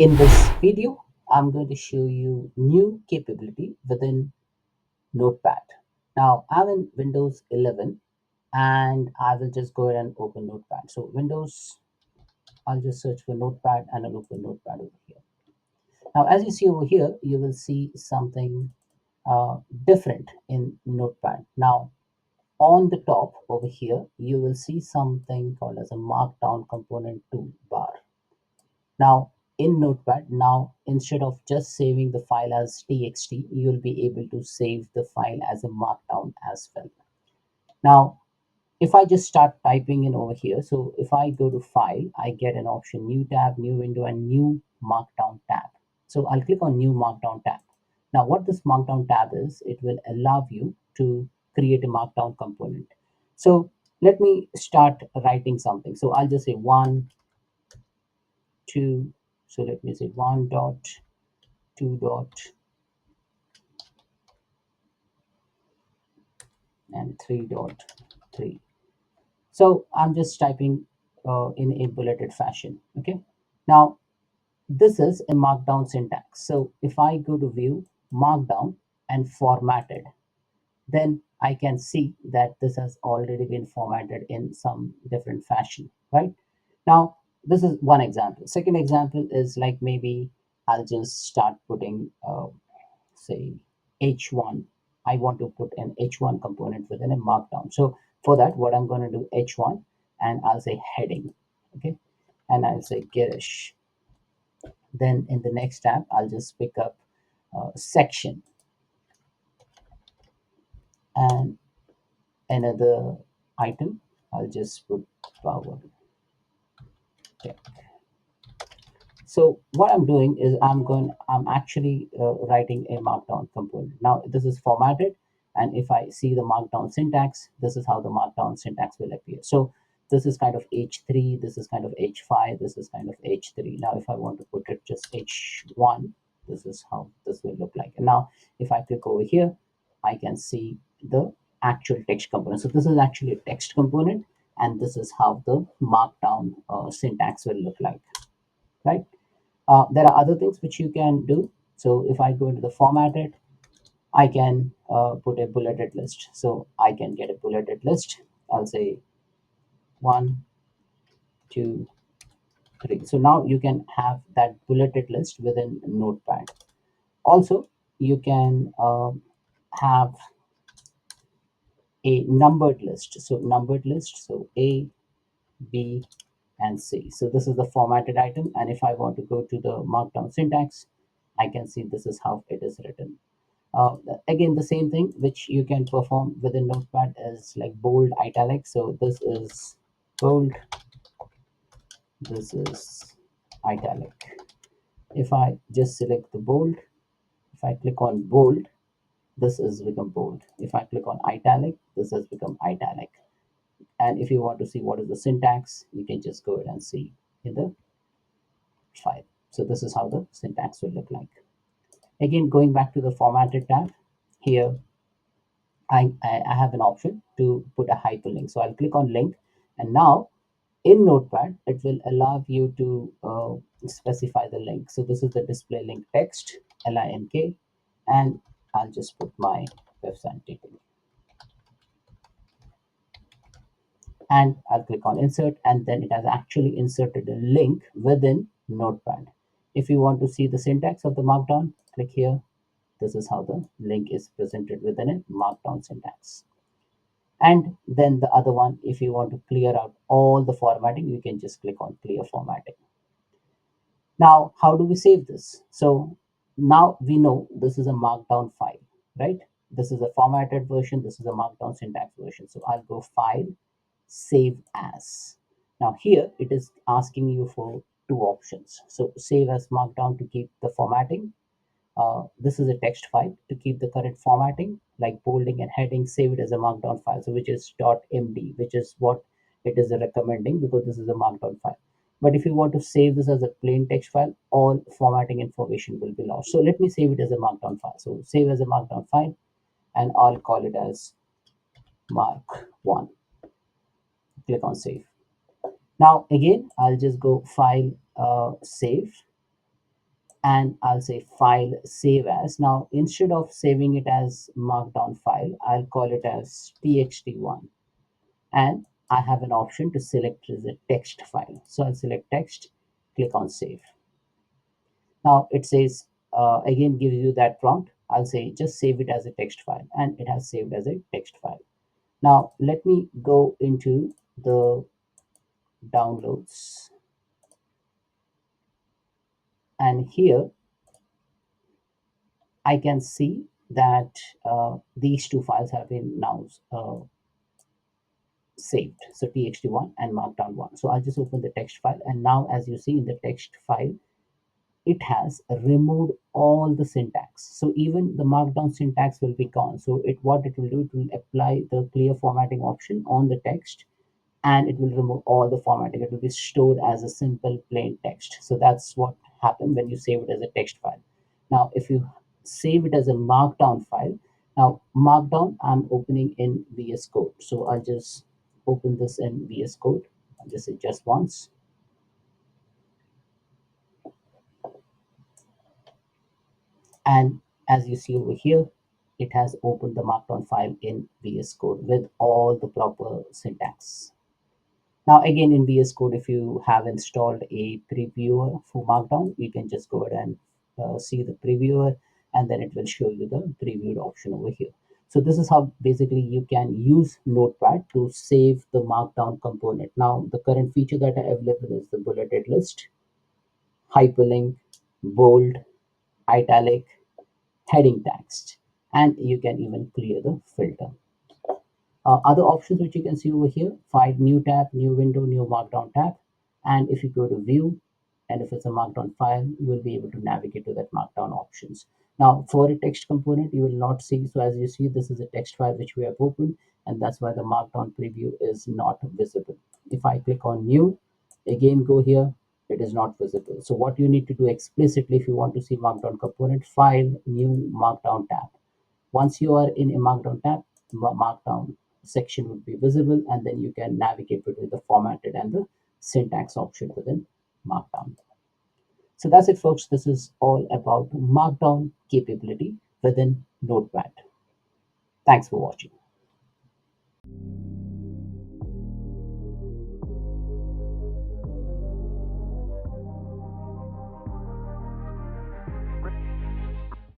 In this video, I'm going to show you new capability within Notepad. Now, I'm in Windows 11 and I will just go ahead and open Notepad. So Windows, I'll just search for Notepad and I'll open Notepad over here. Now, as you see over here, you will see something different in Notepad. Now, on the top over here, you will see something called as a Markdown component toolbar. Now, in Notepad, now instead of just saving the file as txt, you'll be able to save the file as a markdown as well. Now, if I just start typing in over here, so if I go to file, I get an option new tab, new window, and new markdown tab. So I'll click on new markdown tab. Now, what this markdown tab is, it will allow you to create a markdown component. So let me start writing something. So I'll just say 1, 2. So let me say 1.2 and 3.3. So I'm just typing in a bulleted fashion. Okay. Now this is a markdown syntax. So if I go to view markdown and formatted, then I can see that this has already been formatted in some different fashion, right? Now, this is one example. Second example is like maybe I'll just start putting, say, H1. I want to put an H1 component within a markdown. So for that, what I'm going to do H1 and I'll say heading, okay? And I'll say Girish. Then in the next tab, I'll just pick up section and another item. I'll just put power tech. So what I'm doing is I'm actually writing a markdown component. Now this is formatted, and if I see the markdown syntax, this is how the markdown syntax will appear. So this is kind of H3, this is kind of H5, this is kind of H3. Now if I want to put it just H1, this is how this will look like. And now if I click over here, I can see the actual text component. So this is actually a text component, and this is how the markdown syntax will look like, right? There are other things which you can do. So if I go into the formatted, I can put a bulleted list. So I can get a bulleted list. I'll say 1, 2, 3. So now you can have that bulleted list within Notepad. Also, you can have a numbered list. So numbered list. So A, B, and C. So this is the formatted item. And if I want to go to the markdown syntax, I can see this is how it is written. Again, the same thing which you can perform within Notepad is like bold, italic. So this is bold, this is italic. If I just select the bold, if I click on bold, this has become bold. If I click on italic, this has become italic. And if you want to see what is the syntax, you can just go ahead and see in the file. So this is how the syntax will look like. Again, going back to the formatted tab, here I have an option to put a hyperlink. So I'll click on link, and now in Notepad, it will allow you to specify the link. So this is the display link text, link, and I'll just put my website detail. And I'll click on insert, and then it has actually inserted a link within Notepad. If you want to see the syntax of the markdown, click here. This is how the link is presented within a markdown syntax. And then the other one, if you want to clear out all the formatting, you can just click on clear formatting. Now, how do we save this? So now we know this is a markdown file, right? This is a formatted version. This is a markdown syntax version. So I'll go file, save as. Now here it is asking you for two options. So save as markdown to keep the formatting. This is a text file to keep the current formatting, like bolding and heading. Save it as a markdown file, so which is .md, which is what it is recommending because this is a markdown file. But if you want to save this as a plain text file, all formatting information will be lost. So let me save it as a markdown file. So save as a markdown file, and I'll call it as mark1. Click on save. Now again, I'll just go file, save, and I'll say file save as. Now, instead of saving it as markdown file, I'll call it as txt1. And I have an option to select as a text file. So I'll select text, click on save. Now it says, again, gives you that prompt. I'll say just save it as a text file, and it has saved as a text file. Now let me go into the downloads, and here I can see that these two files have been now saved. So txt1 and markdown1. So I'll just open the text file, and now as you see in the text file, it has removed all the syntax. So even the markdown syntax will be gone. So what it will do, it will apply the clear formatting option on the text, and it will remove all the formatting. It will be stored as a simple plain text. So that's what happened when you save it as a text file. Now, if you save it as a markdown file, now markdown I'm opening in VS Code. So I'll just open this in VS Code. I'll just say just once. And as you see over here, it has opened the markdown file in VS Code with all the proper syntax. Now again, in VS Code, if you have installed a previewer for Markdown, you can just go ahead and see the previewer, and then it will show you the previewed option over here. So this is how basically you can use Notepad to save the Markdown component. Now the current feature that are available is the bulleted list, hyperlink, bold, italic, heading text, and you can even clear the filter. Other options which you can see over here, find new tab, new window, new markdown tab. And if you go to view, and if it's a markdown file, you will be able to navigate to that markdown options. Now for a text component, you will not see. So as you see, this is a text file which we have opened, and that's why the markdown preview is not visible. If I click on new, again go here, it is not visible. So what you need to do explicitly if you want to see markdown component, file, new markdown tab. Once you are in a markdown tab, markdown section would be visible, and then you can navigate between the formatted and the syntax option within markdown. So that's it, folks. This is all about markdown capability within Notepad. Thanks for watching.